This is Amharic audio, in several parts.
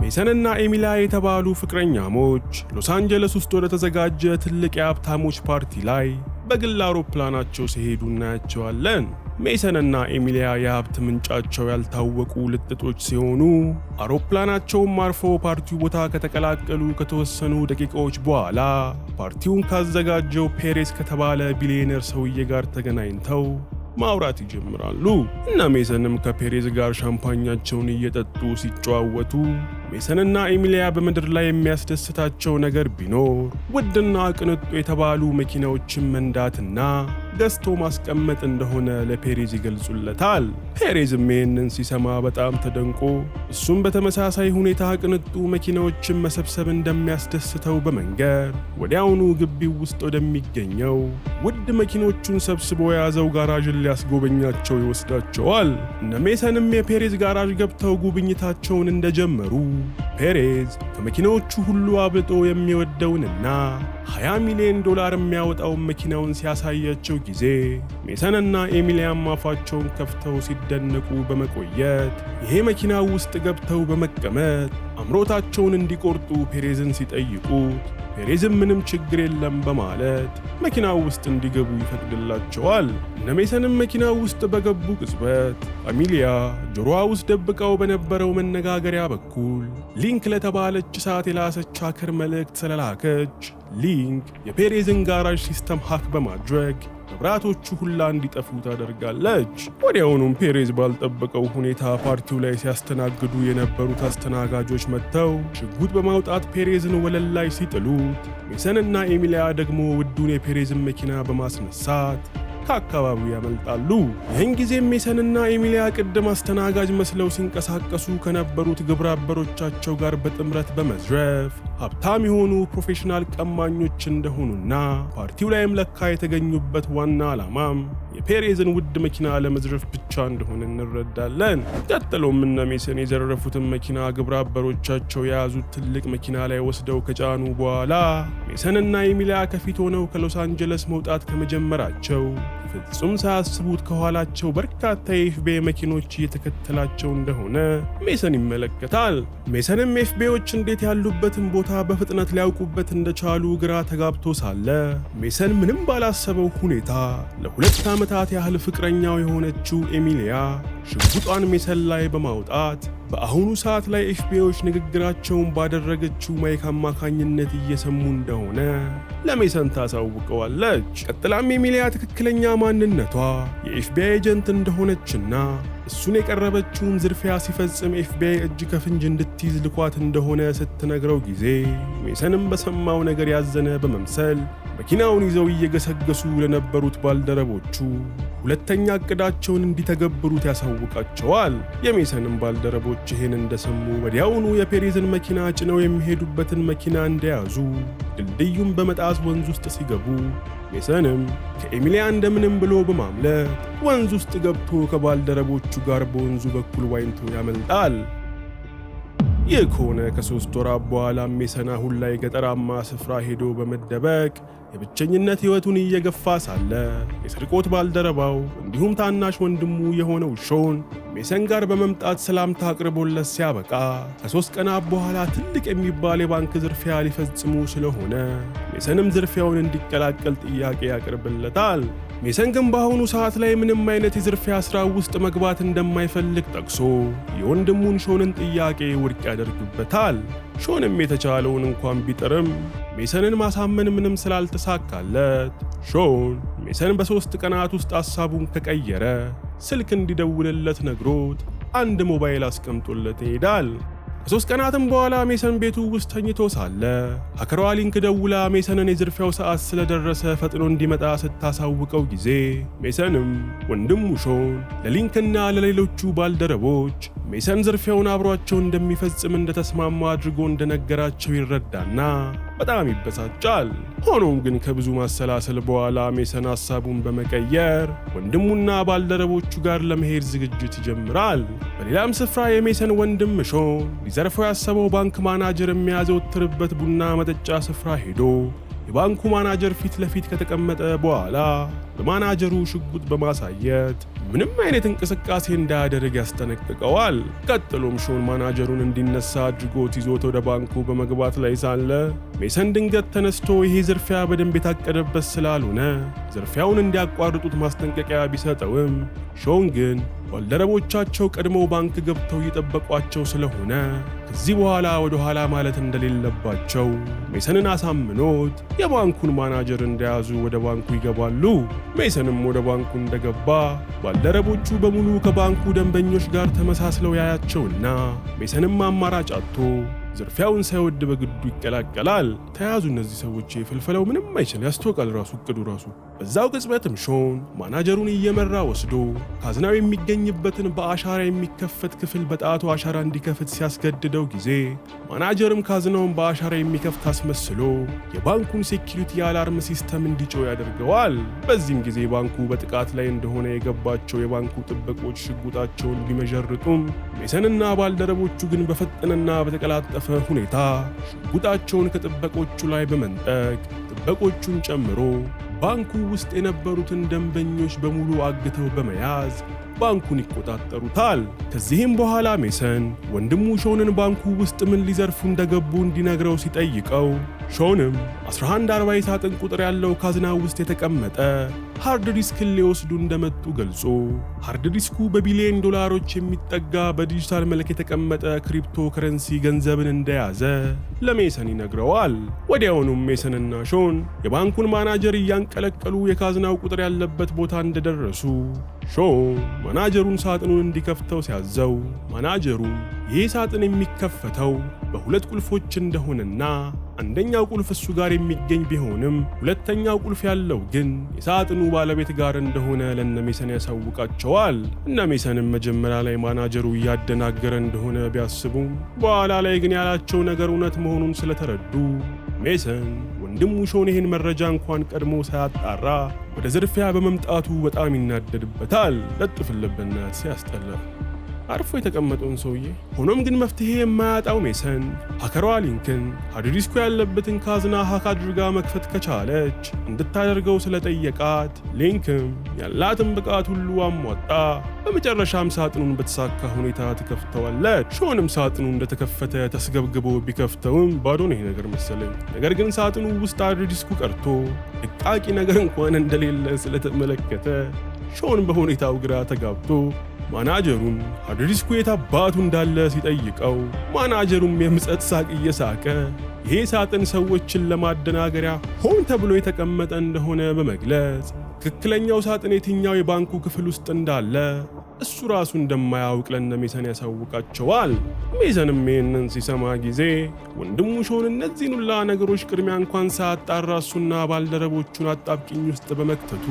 ሜሰንና ኤሚሊያ የተባሉ ፍቅረኛሞች ሎስ አንጀለስ ውስጥ ወደ ተዘጋጀ ትልቅ የሀብታሞች ፓርቲ ላይ በግል አውሮፕላናቸው ሲሄዱ እናያቸዋለን። ሜሰንና ኤሚሊያ የሀብት ምንጫቸው ያልታወቁ ልጥጦች ሲሆኑ አውሮፕላናቸውም አርፎ ፓርቲው ቦታ ከተቀላቀሉ ከተወሰኑ ደቂቃዎች በኋላ ፓርቲውን ካዘጋጀው ፔሬዝ ከተባለ ቢሊዮነር ሰውዬ ጋር ተገናኝተው ማውራት ይጀምራሉ። እና ሜሰንም ከፔሬዝ ጋር ሻምፓኛቸውን እየጠጡ ሲጨዋወቱ ሜሰንና ኤሚሊያ በምድር ላይ የሚያስደስታቸው ነገር ቢኖር ውድና ቅንጡ የተባሉ መኪናዎችን መንዳትና ገዝቶ ማስቀመጥ እንደሆነ ለፔሬዝ ይገልጹለታል። ፔሬዝም ይህንን ሲሰማ በጣም ተደንቆ እሱም በተመሳሳይ ሁኔታ ቅንጡ መኪናዎችን መሰብሰብ እንደሚያስደስተው በመንገር ወዲያውኑ ግቢው ውስጥ ወደሚገኘው ውድ መኪኖቹን ሰብስቦ የያዘው ጋራዥን ሊያስጎበኛቸው ይወስዳቸዋል። እነ ሜሰንም የፔሬዝ ጋራዥ ገብተው ጉብኝታቸውን እንደጀመሩ ፔሬዝ ከመኪናዎቹ ሁሉ አብልጦ የሚወደውንና $20 ሚሊዮን የሚያወጣውን መኪናውን ሲያሳያቸው ጊዜ ሜሰንና ኤሚሊያም አፋቸውን ከፍተው ሲደነቁ በመቆየት ይሄ መኪና ውስጥ ገብተው በመቀመጥ አምሮታቸውን እንዲቆርጡ ፔሬዝን ሲጠይቁት ፔሬዝም ምንም ችግር የለም በማለት መኪናው ውስጥ እንዲገቡ ይፈቅድላቸዋል። እነ ሜሰንም መኪናው ውስጥ በገቡ ቅጽበት ኤሚሊያ ጆሮዋ ውስጥ ደብቀው በነበረው መነጋገሪያ በኩል ሊንክ ለተባለች እሳት የላሰች ሀከር መልእክት ስለላከች ሊንክ የፔሬዝን ጋራዥ ሲስተም ሃክ በማድረግ መብራቶቹ ሁላ እንዲጠፉ ታደርጋለች። ወዲያውኑም ፔሬዝ ባልጠበቀው ሁኔታ ፓርቲው ላይ ሲያስተናግዱ የነበሩት አስተናጋጆች መጥተው ሽጉጥ በማውጣት ፔሬዝን ወለል ላይ ሲጥሉት ሜሰንና ኤሚሊያ ደግሞ ውዱን የፔሬዝን መኪና በማስነሳት ከአካባቢው ያመልጣሉ። ይህን ጊዜም ሜሰንና ኤሚሊያ ቅድም አስተናጋጅ መስለው ሲንቀሳቀሱ ከነበሩት ግብረ አበሮቻቸው ጋር በጥምረት በመዝረፍ ሀብታም የሆኑ ፕሮፌሽናል ቀማኞች እንደሆኑና ፓርቲው ላይም ለካ የተገኙበት ዋና ዓላማም የፔሬዝን ውድ መኪና ለመዝረፍ ብቻ እንደሆነ እንረዳለን። ቀጥሎም እነ ሜሰን የዘረፉትን መኪና ግብረ አበሮቻቸው የያዙት ትልቅ መኪና ላይ ወስደው ከጫኑ በኋላ ሜሰንና ኤሚሊያ ከፊት ሆነው ከሎስ አንጀለስ መውጣት ከመጀመራቸው ፍጹም ሳያስቡት ከኋላቸው በርካታ የኤፍቢአይ መኪኖች እየተከተላቸው እንደሆነ ሜሰን ይመለከታል። ሜሰንም ኤፍቢአዮች እንዴት ያሉበትን ቦታ በፍጥነት ሊያውቁበት እንደቻሉ ግራ ተጋብቶ ሳለ ሜሰን ምንም ባላሰበው ሁኔታ ለ2 ዓመታት ያህል ፍቅረኛው የሆነችው ኤሚሊያ ሽጉጧን ሜሰን ላይ በማውጣት በአሁኑ ሰዓት ላይ ኤፍቢአዮች ንግግራቸውን ባደረገችው ማይክ አማካኝነት እየሰሙ እንደሆነ ለሜሰን ታሳውቀዋለች። ቀጥላም ኤሚሊያ ትክክለኛ ማንነቷ የኤፍቢአይ ኤጀንት እንደሆነችና እሱን የቀረበችውን ዝርፊያ ሲፈጽም ኤፍቢአይ እጅ ከፍንጅ እንድትይዝ ልኳት እንደሆነ ስትነግረው ጊዜ ሜሰንም በሰማው ነገር ያዘነ በመምሰል መኪናውን ይዘው እየገሰገሱ ለነበሩት ባልደረቦቹ ሁለተኛ እቅዳቸውን እንዲተገብሩት ያሳውቃቸዋል። የሜሰንም ባልደረቦች ይህን እንደሰሙ ወዲያውኑ የፔሬዝን መኪና ጭነው የሚሄዱበትን መኪና እንደያዙ ድልድዩን በመጣስ ወንዝ ውስጥ ሲገቡ ሜሰንም ከኤሚሊያ እንደምንም ብሎ በማምለጥ ወንዝ ውስጥ ገብቶ ከባልደረቦቹ ጋር በወንዙ በኩል ዋኝቶ ያመልጣል። ይህ ከሆነ ከ3 ወራት በኋላ ሜሰን አሁን ላይ ገጠራማ ስፍራ ሄዶ በመደበቅ የብቸኝነት ሕይወቱን እየገፋ ሳለ የስርቆት ባልደረባው እንዲሁም ታናሽ ወንድሙ የሆነው ሾን ሜሰን ጋር በመምጣት ሰላምታ አቅርቦለት ሲያበቃ ከ3 ቀናት በኋላ ትልቅ የሚባል የባንክ ዝርፊያ ሊፈጽሙ ስለሆነ ሜሰንም ዝርፊያውን እንዲቀላቀል ጥያቄ ያቀርብለታል። ሜሰን ግን በአሁኑ ሰዓት ላይ ምንም አይነት የዝርፊያ ሥራ ውስጥ መግባት እንደማይፈልግ ጠቅሶ የወንድሙን ሾንን ጥያቄ ውድቅ ያደርግበታል። ሾንም የተቻለውን እንኳን ቢጥርም ሜሰንን ማሳመን ምንም ስላልተሳካለት ሾን ሜሰን በ3 ቀናት ውስጥ ሐሳቡን ከቀየረ ስልክ እንዲደውልለት ነግሮት አንድ ሞባይል አስቀምጦለት ይሄዳል። ከ3 ቀናትም በኋላ ሜሰን ቤቱ ውስጥ ተኝቶ ሳለ ሀከሯ ሊንክ ደውላ ሜሰንን የዝርፊያው ሰዓት ስለደረሰ ፈጥኖ እንዲመጣ ስታሳውቀው ጊዜ ሜሰንም ወንድሙ ሾን ለሊንክና ለሌሎቹ ባልደረቦች ሜሰን ዝርፊያውን አብሯቸው እንደሚፈጽም እንደተስማማ አድርጎ እንደነገራቸው ይረዳና በጣም ይበሳጫል። ሆኖም ግን ከብዙ ማሰላሰል በኋላ ሜሰን ሐሳቡን በመቀየር ወንድሙና ባልደረቦቹ ጋር ለመሄድ ዝግጅት ይጀምራል። በሌላም ስፍራ የሜሰን ወንድም ሾን ሊዘርፈው ያሰበው ባንክ ማናጀር የሚያዘወትርበት ቡና መጠጫ ስፍራ ሄዶ የባንኩ ማናጀር ፊት ለፊት ከተቀመጠ በኋላ ለማናጀሩ ሽጉጥ በማሳየት ምንም አይነት እንቅስቃሴ እንዳያደርግ ያስጠነቅቀዋል። ቀጥሎም ሾን ማናጀሩን እንዲነሳ አድርጎት ይዞት ወደ ባንኩ በመግባት ላይ ሳለ ሜሰን ድንገት ተነስቶ ይሄ ዝርፊያ በደንብ የታቀደበት ስላልሆነ ዝርፊያውን እንዲያቋርጡት ማስጠንቀቂያ ቢሰጠውም ሾን ግን ባልደረቦቻቸው ቀድመው ባንክ ገብተው እየጠበቋቸው ስለሆነ ከዚህ በኋላ ወደ ኋላ ማለት እንደሌለባቸው ሜሰንን አሳምኖት የባንኩን ማናጀር እንደያዙ ወደ ባንኩ ይገባሉ። ሜሰንም ወደ ባንኩ እንደገባ ባልደረቦቹ በሙሉ ከባንኩ ደንበኞች ጋር ተመሳስለው ያያቸውና ሜሰንም አማራጭ አጥቶ ዝርፊያውን ሳይወድ በግዱ ይቀላቀላል። ተያዙ እነዚህ ሰዎች ፍልፈላው ምንም አይችል ያስተውቃል ራሱ እቅዱ ራሱ። በዛው ቅጽበትም ሾን ማናጀሩን እየመራ ወስዶ ካዝናው የሚገኝበትን በአሻራ የሚከፈት ክፍል በጣቱ አሻራ እንዲከፍት ሲያስገድደው ጊዜ ማናጀርም ካዝናውን በአሻራ የሚከፍት አስመስሎ የባንኩን ሴኪሪቲ የአላርም ሲስተም እንዲጮህ ያደርገዋል። በዚህም ጊዜ ባንኩ በጥቃት ላይ እንደሆነ የገባቸው የባንኩ ጥበቆች ሽጉጣቸውን ቢመዠርጡም ሜሰንና ባልደረቦቹ ግን በፈጠነና በተቀላጠፈ ሁኔታ ሽጉጣቸውን ከጥበቆቹ ላይ በመንጠቅ ጥበቆቹን ጨምሮ ባንኩ ውስጥ የነበሩትን ደንበኞች በሙሉ አግተው በመያዝ ባንኩን ይቆጣጠሩታል። ከዚህም በኋላ ሜሰን ወንድሙ ሾንን ባንኩ ውስጥ ምን ሊዘርፉ እንደገቡ እንዲነግረው ሲጠይቀው ሾንም 1140 ሳጥን ቁጥር ያለው ካዝና ውስጥ የተቀመጠ ሃርድ ዲስክን ሊወስዱ እንደመጡ ገልጾ ሃርድ ዲስኩ በቢሊዮን ዶላሮች የሚጠጋ በዲጂታል መልክ የተቀመጠ ክሪፕቶ ከረንሲ ገንዘብን እንደያዘ ለሜሰን ይነግረዋል። ወዲያውኑም ሜሰንና ሾን የባንኩን ማናጀር እያንቀለቀሉ የካዝናው ቁጥር ያለበት ቦታ እንደደረሱ ሾን ማናጀሩን ሳጥኑን እንዲከፍተው ሲያዘው ማናጀሩ ይህ ሳጥን የሚከፈተው በሁለት ቁልፎች እንደሆነና አንደኛው ቁልፍ እሱ ጋር የሚገኝ ቢሆንም ሁለተኛው ቁልፍ ያለው ግን የሳጥኑ ባለቤት ጋር እንደሆነ ለነሜሰን ያሳውቃቸዋል። እነሜሰንም መጀመሪያ ላይ ማናጀሩ እያደናገረ እንደሆነ ቢያስቡም በኋላ ላይ ግን ያላቸው ነገር እውነት መሆኑን ስለተረዱ ሜሰን ወንድሙ ሾን ይህን መረጃ እንኳን ቀድሞ ሳያጣራ ወደ ዝርፊያ በመምጣቱ በጣም ይናደድበታል። ለጥፍልብነት ሲያስጠላ አርፎ የተቀመጠውን ሰውዬ። ሆኖም ግን መፍትሄ የማያጣው ሜሰን ሀከሯ ሊንክን ሃርድ ዲስኩ ያለበትን ካዝና ሀክ አድርጋ መክፈት ከቻለች እንድታደርገው ስለጠየቃት ሊንክም ያላትን ብቃት ሁሉ አሟጣ በመጨረሻም ሳጥኑን በተሳካ ሁኔታ ትከፍተዋለች። ሾንም ሳጥኑ እንደተከፈተ ተስገብግቦ ቢከፍተውም ባዶ ነው ይሄ ነገር መሰለኝ። ነገር ግን ሳጥኑ ውስጥ ሃርድ ዲስኩ ቀርቶ ጥቃቂ ነገር እንኳን እንደሌለ ስለተመለከተ ሾን በሁኔታው ግራ ተጋብቶ ማናጀሩን ሃርድ ዲስኩ የታባቱ እንዳለ ሲጠይቀው ማናጀሩም የምጸት ሳቅ እየሳቀ ይሄ ሳጥን ሰዎችን ለማደናገሪያ ሆን ተብሎ የተቀመጠ እንደሆነ በመግለጽ ትክክለኛው ሳጥን የትኛው የባንኩ ክፍል ውስጥ እንዳለ እሱ ራሱ እንደማያውቅ ለነሜሰን ያሳውቃቸዋል። ሜሰንም ይህንን ሲሰማ ጊዜ ወንድሙ ሾን እነዚህን ሁላ ነገሮች ቅድሚያ እንኳን ሳያጣራ እሱና ባልደረቦቹን አጣብቂኝ ውስጥ በመክተቱ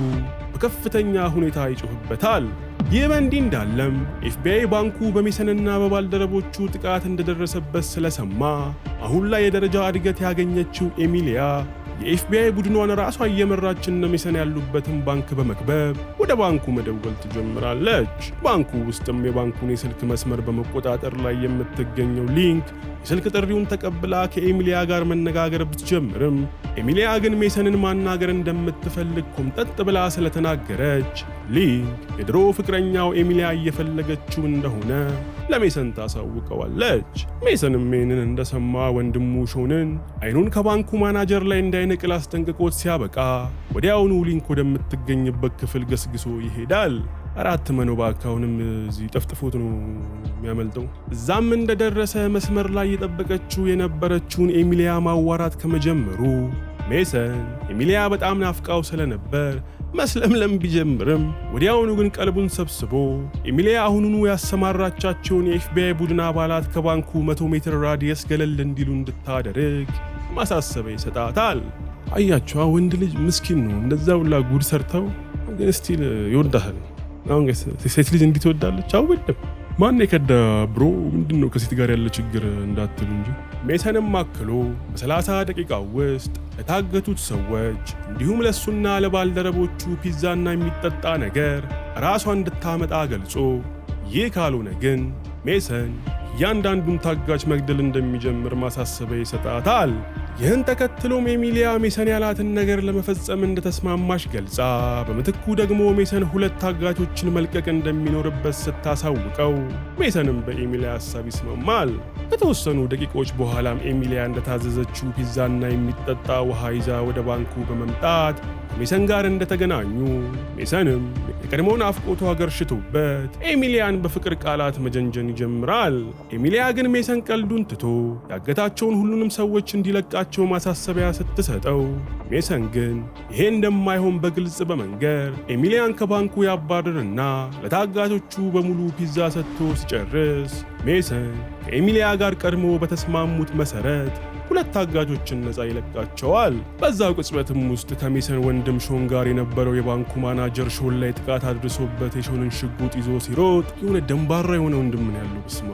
በከፍተኛ ሁኔታ ይጮህበታል። ይህ በእንዲህ እንዳለም ኤፍቢአይ ባንኩ በሜሰንና በባልደረቦቹ ጥቃት እንደደረሰበት ስለሰማ አሁን ላይ የደረጃ እድገት ያገኘችው ኤሚሊያ የኤፍቢአይ ቡድኗን ራሷ እየመራች እነ ሜሰን ያሉበትን ባንክ በመክበብ ወደ ባንኩ መደወል ትጀምራለች። ባንኩ ውስጥም የባንኩን የስልክ መስመር በመቆጣጠር ላይ የምትገኘው ሊንክ የስልክ ጥሪውን ተቀብላ ከኤሚሊያ ጋር መነጋገር ብትጀምርም ኤሚሊያ ግን ሜሰንን ማናገር እንደምትፈልግ ኮምጠጥ ብላ ስለተናገረች ሊንክ የድሮ ፍቅረኛው ኤሚሊያ እየፈለገችው እንደሆነ ለሜሰን ታሳውቀዋለች። ሜሰንም ይህንን እንደሰማ ወንድሙ ሾንን አይኑን ከባንኩ ማናጀር ላይ እንዳይነቅል አስጠንቅቆት ሲያበቃ ወዲያውኑ ሊንክ ወደምትገኝበት ክፍል ገስግሶ ይሄዳል። አራት መኖባካውንም እዚህ ጠፍጥፎት ነው የሚያመልጠው። እዛም እንደደረሰ መስመር ላይ የጠበቀችው የነበረችውን ኤሚሊያ ማዋራት ከመጀመሩ ሜሰን ኤሚሊያ በጣም ናፍቃው ስለነበር መስለምለም ቢጀምርም ወዲያውኑ ግን ቀልቡን ሰብስቦ ኤሚሊያ አሁኑኑ ያሰማራቻቸውን የኤፍቢአይ ቡድን አባላት ከባንኩ 100 ሜትር ራዲየስ ገለል እንዲሉ እንድታደርግ ማሳሰቢያ ይሰጣታል። አያቸው ወንድ ልጅ ምስኪን ነው። እንደዛ ሁላ ጉድ ሰርተው ግን ስቲል ይወዳታል። አሁን ሴት ልጅ እንዴት ትወዳለች? አውልም ማን የከዳ ብሮ ምንድነው ከሴት ጋር ያለ ችግር እንዳትሉ እንጂ። ሜሰንም አክሎ በ30 ደቂቃ ውስጥ ለታገቱት ሰዎች እንዲሁም ለሱና ለባልደረቦቹ ፒዛና የሚጠጣ ነገር ራሷ እንድታመጣ ገልጾ ይህ ካልሆነ ግን ሜሰን እያንዳንዱን ታጋች መግደል እንደሚጀምር ማሳሰቢያ ይሰጣታል። ይህን ተከትሎም ኤሚሊያ ሜሰን ያላትን ነገር ለመፈጸም እንደተስማማች ገልጻ በምትኩ ደግሞ ሜሰን 2 ታጋቾችን መልቀቅ እንደሚኖርበት ስታሳውቀው ሜሰንም በኤሚሊያ ሐሳብ ይስማማል። ከተወሰኑ ደቂቃዎች በኋላም ኤሚሊያ እንደታዘዘችው ፒዛና የሚጠጣ ውሃ ይዛ ወደ ባንኩ በመምጣት ከሜሰን ጋር እንደተገናኙ ሜሰንም የቀድሞውን አፍቆቱ አገርሽቶበት ኤሚሊያን በፍቅር ቃላት መጀንጀን ይጀምራል። ኤሚሊያ ግን ሜሰን ቀልዱን ትቶ ያገታቸውን ሁሉንም ሰዎች እንዲለቃቸው ማሳሰቢያ ስትሰጠው ሜሰን ግን ይሄ እንደማይሆን በግልጽ በመንገር ኤሚሊያን ከባንኩ ያባርርና ለታጋቾቹ በሙሉ ፒዛ ሰጥቶ ሲጨርስ ሜሰን ከኤሚሊያ ጋር ቀድሞ በተስማሙት መሰረት 2 ታጋቾችን ነፃ ይለቃቸዋል። በዛው ቅጽበትም ውስጥ ከሜሰን ወንድም ሾን ጋር የነበረው የባንኩ ማናጀር ሾን ላይ ጥቃት አድርሶበት የሾንን ሽጉጥ ይዞ ሲሮጥ የሆነ ደንባራ የሆነ ወንድም ነው ያለው። ብስማ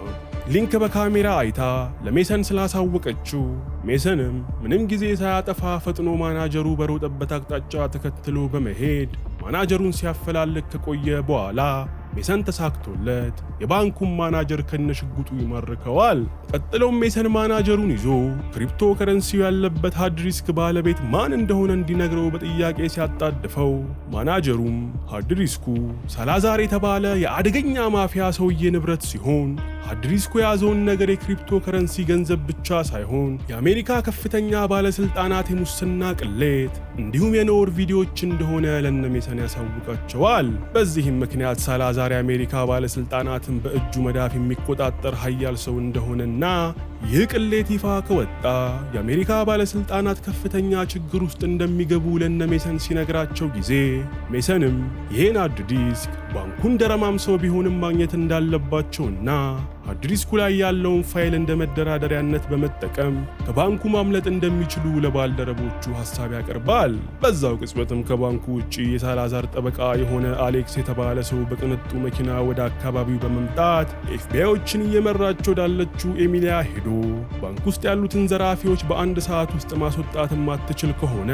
ሊንክ በካሜራ አይታ ለሜሰን ስላሳወቀችው ሜሰንም ምንም ጊዜ ሳያጠፋ ፈጥኖ ማናጀሩ በሮጠበት አቅጣጫ ተከትሎ በመሄድ ማናጀሩን ሲያፈላልግ ከቆየ በኋላ ሜሰን ተሳክቶለት የባንኩን ማናጀር ከነሽጉጡ ይማርከዋል። ቀጥሎም ሜሰን ማናጀሩን ይዞ ክሪፕቶ ከረንሲው ያለበት ሃርድዲስክ ባለቤት ማን እንደሆነ እንዲነግረው በጥያቄ ሲያጣድፈው ማናጀሩም ሃርድዲስኩ ሳላዛር የተባለ የአደገኛ ማፊያ ሰውዬ ንብረት ሲሆን ሃርድዲስኩ የያዘውን ነገር የክሪፕቶ ከረንሲ ገንዘብ ብቻ ሳይሆን የአሜሪካ ከፍተኛ ባለስልጣናት የሙስና ቅሌት እንዲሁም የኖር ቪዲዮዎች እንደሆነ ለነ ሜሰን ያሳውቃቸዋል። በዚህም ምክንያት ሳላዛር የአሜሪካ ባለስልጣናትን በእጁ መዳፍ የሚቆጣጠር ኃያል ሰው እንደሆነና ይህ ቅሌት ይፋ ከወጣ የአሜሪካ ባለስልጣናት ከፍተኛ ችግር ውስጥ እንደሚገቡ ለነ ሜሰን ሲነግራቸው ጊዜ ሜሰንም ይህን ሃርድዲስክ ባንኩን ደረማምሰው ቢሆንም ማግኘት እንዳለባቸውና ሃርድዲስኩ ላይ ያለውን ፋይል እንደ መደራደሪያነት በመጠቀም ከባንኩ ማምለጥ እንደሚችሉ ለባልደረቦቹ ሐሳብ ያቀርባል። በዛው ቅጽበትም ከባንኩ ውጪ የሳላዛር ጠበቃ የሆነ አሌክስ የተባለ ሰው በቅንጡ መኪና ወደ አካባቢው በመምጣት ኤፍቢአይዎችን እየመራች ወዳለችው ኤሚሊያ ሄዶ ባንክ ውስጥ ያሉትን ዘራፊዎች በአንድ ሰዓት ውስጥ ማስወጣት የማትችል ከሆነ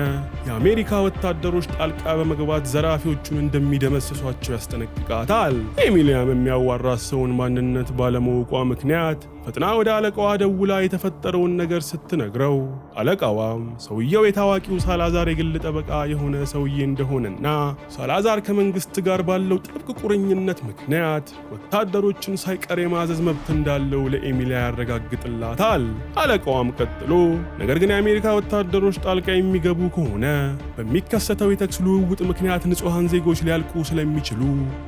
የአሜሪካ ወታደሮች ጣልቃ በመግባት ዘራፊዎቹን እንደሚደመስሷቸው ያስጠነቅቃታል። ኤሚሊያም የሚያዋራት ሰውን ማንነት ባለማወቋ ምክንያት ፈጥና ወደ አለቃዋ ደውላ የተፈጠረውን ነገር ስትነግረው አለቃዋም ሰውየው የታዋቂው ሳላዛር የግል ጠበቃ የሆነ ሰውዬ እንደሆነና ሳላዛር ከመንግስት ጋር ባለው ጥብቅ ቁርኝነት ምክንያት ወታደሮችን ሳይቀር የማዘዝ መብት እንዳለው ለኤሚሊያ ያረጋግጥላታል። አለቃዋም ቀጥሎ ነገር ግን የአሜሪካ ወታደሮች ጣልቃ የሚገቡ ከሆነ በሚከሰተው የተኩስ ልውውጥ ምክንያት ንጹሐን ዜጎች ሊያልቁ ስለሚችሉ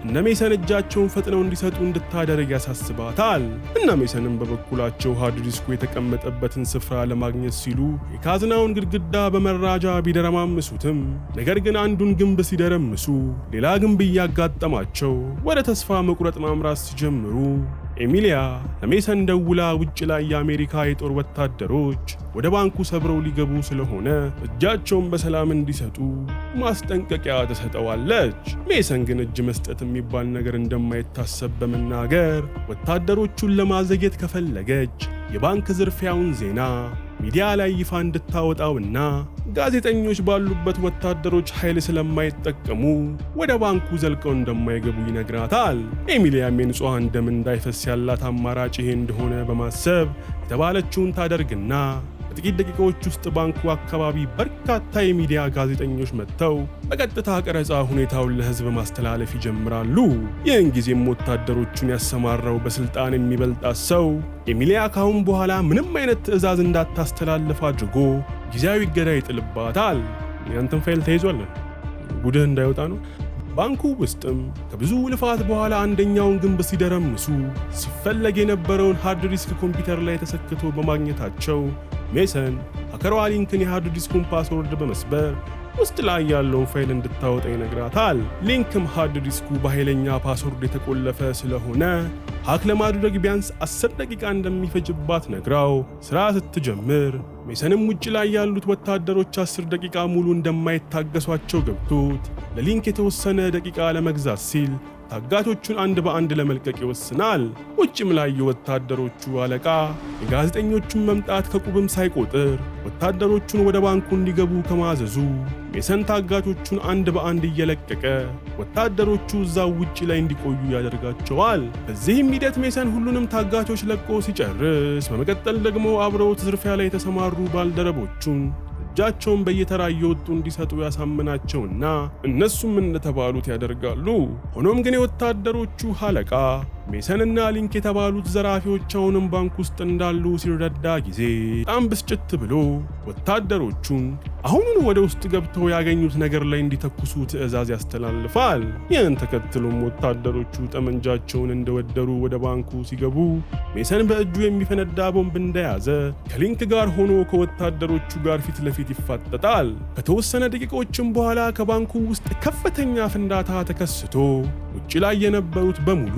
እነ ሜሰን እጃቸውን ፈጥነው እንዲሰጡ እንድታደርግ ያሳስባታል። እነ ሜሰንም በበኩላቸው ሃርድዲስኩ የተቀመጠበትን ስፍራ ለማግኘት ሲሉ የካዝናውን ግድግዳ በመራጃ ቢደረማምሱትም ነገር ግን አንዱን ግንብ ሲደረምሱ ሌላ ግንብ እያጋጠማቸው ወደ ተስፋ መቁረጥ ማምራት ሲጀምሩ ኤሚሊያ ለሜሰን ደውላ ውጭ ላይ የአሜሪካ የጦር ወታደሮች ወደ ባንኩ ሰብረው ሊገቡ ስለሆነ እጃቸውን በሰላም እንዲሰጡ ማስጠንቀቂያ ተሰጠዋለች። ሜሰን ግን እጅ መስጠት የሚባል ነገር እንደማይታሰብ በመናገር ወታደሮቹን ለማዘግየት ከፈለገች የባንክ ዝርፊያውን ዜና ሚዲያ ላይ ይፋ እንድታወጣውና ጋዜጠኞች ባሉበት ወታደሮች ኃይል ስለማይጠቀሙ ወደ ባንኩ ዘልቀው እንደማይገቡ ይነግራታል። ኤሚሊያም የንጹሐን ደም እንዳይፈስ ያላት አማራጭ ይሄ እንደሆነ በማሰብ የተባለችውን ታደርግና በጥቂት ደቂቃዎች ውስጥ ባንኩ አካባቢ በርካታ የሚዲያ ጋዜጠኞች መጥተው በቀጥታ ቀረጻ ሁኔታውን ለሕዝብ ማስተላለፍ ይጀምራሉ። ይህን ጊዜም ወታደሮቹን ያሰማራው በስልጣን የሚበልጣት ሰው ኤሚሊያ ካሁን በኋላ ምንም አይነት ትዕዛዝ እንዳታስተላልፍ አድርጎ ጊዜያዊ እገዳ ይጥልባታል። ያንተን ፋይል ተይዟል፣ ጉድህ እንዳይወጣ ነው። ባንኩ ውስጥም ከብዙ ልፋት በኋላ አንደኛውን ግንብ ሲደረምሱ ሲፈለግ የነበረውን ሃርድዲስክ ኮምፒውተር ላይ ተሰክቶ በማግኘታቸው ሜሰን ሀከሯ ሊንክን የሃርድዲስኩን ፓስወርድ በመስበር ውስጥ ላይ ያለውን ፋይል እንድታወጣ ይነግራታል። ሊንክም ሃርድዲስኩ በኃይለኛ ፓስወርድ የተቆለፈ ስለሆነ ሀክ ለማድረግ ቢያንስ 10 ደቂቃ እንደሚፈጅባት ነግራው ስራ ስትጀምር ሜሰንም ውጭ ላይ ያሉት ወታደሮች 10 ደቂቃ ሙሉ እንደማይታገሷቸው ገብቶት ለሊንክ የተወሰነ ደቂቃ ለመግዛት ሲል ታጋቾቹን አንድ በአንድ ለመልቀቅ ይወስናል። ውጭም ላይ የወታደሮቹ አለቃ የጋዜጠኞቹን መምጣት ከቁብም ሳይቆጥር ወታደሮቹን ወደ ባንኩ እንዲገቡ ከማዘዙ ሜሰን ታጋቾቹን አንድ በአንድ እየለቀቀ ወታደሮቹ እዛው ውጪ ላይ እንዲቆዩ ያደርጋቸዋል። በዚህም ሂደት ሜሰን ሁሉንም ታጋቾች ለቆ ሲጨርስ በመቀጠል ደግሞ አብረውት ዝርፊያ ላይ የተሰማሩ ባልደረቦቹን እጃቸውን በየተራ እየወጡ እንዲሰጡ ያሳምናቸውና እነሱም እንደተባሉት ያደርጋሉ። ሆኖም ግን የወታደሮቹ አለቃ ሜሰንና ሊንክ የተባሉት ዘራፊዎች አሁንም ባንክ ውስጥ እንዳሉ ሲረዳ ጊዜ በጣም ብስጭት ብሎ ወታደሮቹን አሁኑን ወደ ውስጥ ገብተው ያገኙት ነገር ላይ እንዲተኩሱ ትዕዛዝ ያስተላልፋል። ይህን ተከትሎም ወታደሮቹ ጠመንጃቸውን እንደወደሩ ወደ ባንኩ ሲገቡ ሜሰን በእጁ የሚፈነዳ ቦምብ እንደያዘ ከሊንክ ጋር ሆኖ ከወታደሮቹ ጋር ፊት ለፊት ይፋጠጣል። ከተወሰነ ደቂቃዎችም በኋላ ከባንኩ ውስጥ ከፍተኛ ፍንዳታ ተከስቶ ውጭ ላይ የነበሩት በሙሉ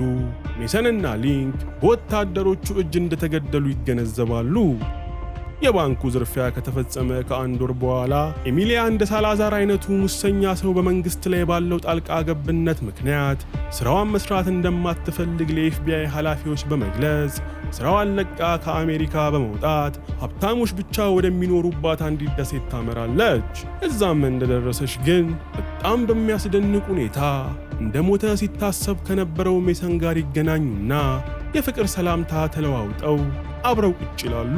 ሜሰንና ሊንክ በወታደሮቹ እጅ እንደተገደሉ ይገነዘባሉ። የባንኩ ዝርፊያ ከተፈጸመ ከአንድ ወር በኋላ ኤሚሊያ እንደ ሳላዛር አይነቱ ሙሰኛ ሰው በመንግስት ላይ ባለው ጣልቃ ገብነት ምክንያት ስራዋን መስራት እንደማትፈልግ ለኤፍቢአይ ኃላፊዎች በመግለጽ ስራዋን ለቃ ከአሜሪካ በመውጣት ሀብታሞች ብቻ ወደሚኖሩባት አንዲት ደሴት ታመራለች። እዛም እንደደረሰች ግን በጣም በሚያስደንቅ ሁኔታ እንደሞተ ሲታሰብ ከነበረው ሜሰን ጋር ይገናኙና የፍቅር ሰላምታ ተለዋውጠው አብረው ቁጭ ይላሉ።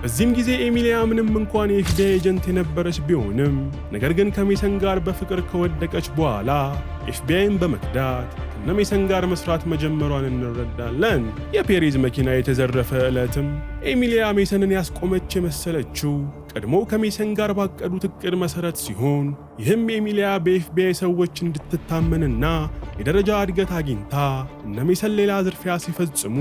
በዚህም ጊዜ ኤሚሊያ ምንም እንኳን የኤፍቢአይ ኤጀንት የነበረች ቢሆንም ነገር ግን ከሜሰን ጋር በፍቅር ከወደቀች በኋላ ኤፍቢአይን በመክዳት ከሜሰን ጋር መስራት መጀመሯን እንረዳለን። የፔሬዝ መኪና የተዘረፈ ዕለትም ኤሚሊያ ሜሰንን ያስቆመች የመሰለችው ቀድሞ ከሜሰን ጋር ባቀዱት እቅድ መሰረት ሲሆን ይህም ኤሚሊያ በኤፍቢአይ ሰዎች እንድትታመንና የደረጃ እድገት አግኝታ እነ ሜሰን ሌላ ዝርፊያ ሲፈጽሙ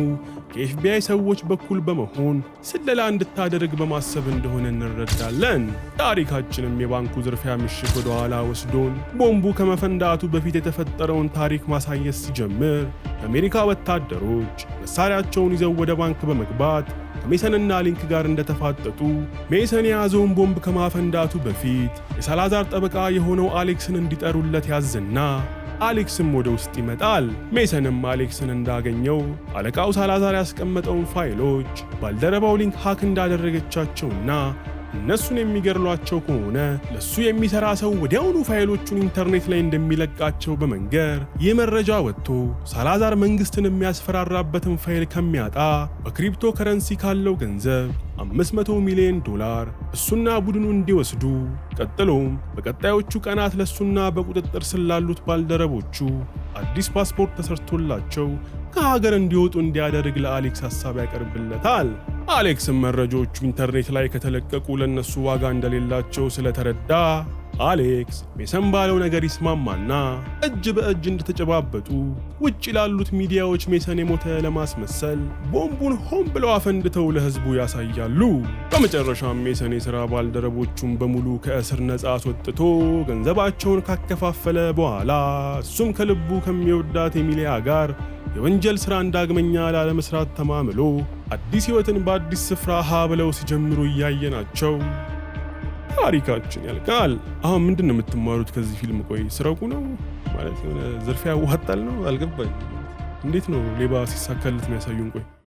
ከኤፍቢአይ ሰዎች በኩል በመሆን ስለላ እንድታደርግ በማሰብ እንደሆነ እንረዳለን። ታሪካችንም የባንኩ ዝርፊያ ምሽት ወደ ኋላ ወስዶን ቦምቡ ከመፈንዳቱ በፊት የተፈጠረውን ታሪክ ማሳየት ሲጀምር የአሜሪካ ወታደሮች መሳሪያቸውን ይዘው ወደ ባንክ በመግባት ከሜሰንና ሊንክ ጋር እንደተፋጠጡ ሜሰን የያዘውን ቦምብ ከማፈንዳቱ በፊት የሳላዛር ጠበቃ የሆነው አሌክስን እንዲጠሩለት ያዝና አሌክስም ወደ ውስጥ ይመጣል። ሜሰንም አሌክስን እንዳገኘው አለቃው ሳላዛር ያስቀመጠውን ፋይሎች ባልደረባው ሊንክ ሃክ እንዳደረገቻቸውና እነሱን የሚገድሏቸው ከሆነ ለሱ የሚሰራ ሰው ወዲያውኑ ፋይሎቹን ኢንተርኔት ላይ እንደሚለቃቸው በመንገር ይህ መረጃ ወጥቶ ሳላዛር መንግስትን የሚያስፈራራበትን ፋይል ከሚያጣ በክሪፕቶ ከረንሲ ካለው ገንዘብ $500 ሚሊዮን እሱና ቡድኑ እንዲወስዱ ቀጥሎም በቀጣዮቹ ቀናት ለሱና በቁጥጥር ስር ላሉት ባልደረቦቹ አዲስ ፓስፖርት ተሰርቶላቸው ከሀገር እንዲወጡ እንዲያደርግ ለአሌክስ ሐሳብ ያቀርብለታል። አሌክስም መረጃዎቹ ኢንተርኔት ላይ ከተለቀቁ ለነሱ ዋጋ እንደሌላቸው ስለተረዳ አሌክስ ሜሰን ባለው ነገር ይስማማና እጅ በእጅ እንደተጨባበጡ ውጭ ላሉት ሚዲያዎች ሜሰን የሞተ ለማስመሰል ቦምቡን ሆን ብለው አፈንድተው ለህዝቡ ያሳያሉ። በመጨረሻም ሜሰን የሥራ ባልደረቦቹን በሙሉ ከእስር ነፃ አስወጥቶ ገንዘባቸውን ካከፋፈለ በኋላ እሱም ከልቡ ከሚወዳት ኤሚሊያ ጋር የወንጀል ሥራን ዳግመኛ ላለመስራት ተማምሎ አዲስ ሕይወትን በአዲስ ስፍራ ብለው ሲጀምሩ እያየናቸው ታሪካችን ያልቃል። አሁን ምንድን ነው የምትማሩት ከዚህ ፊልም? ቆይ ስረቁ ነው ማለት የሆነ ዝርፊያ ያዋጣል ነው? አልገባኝ። እንዴት ነው ሌባ ሲሳካለት የሚያሳዩን? ቆይ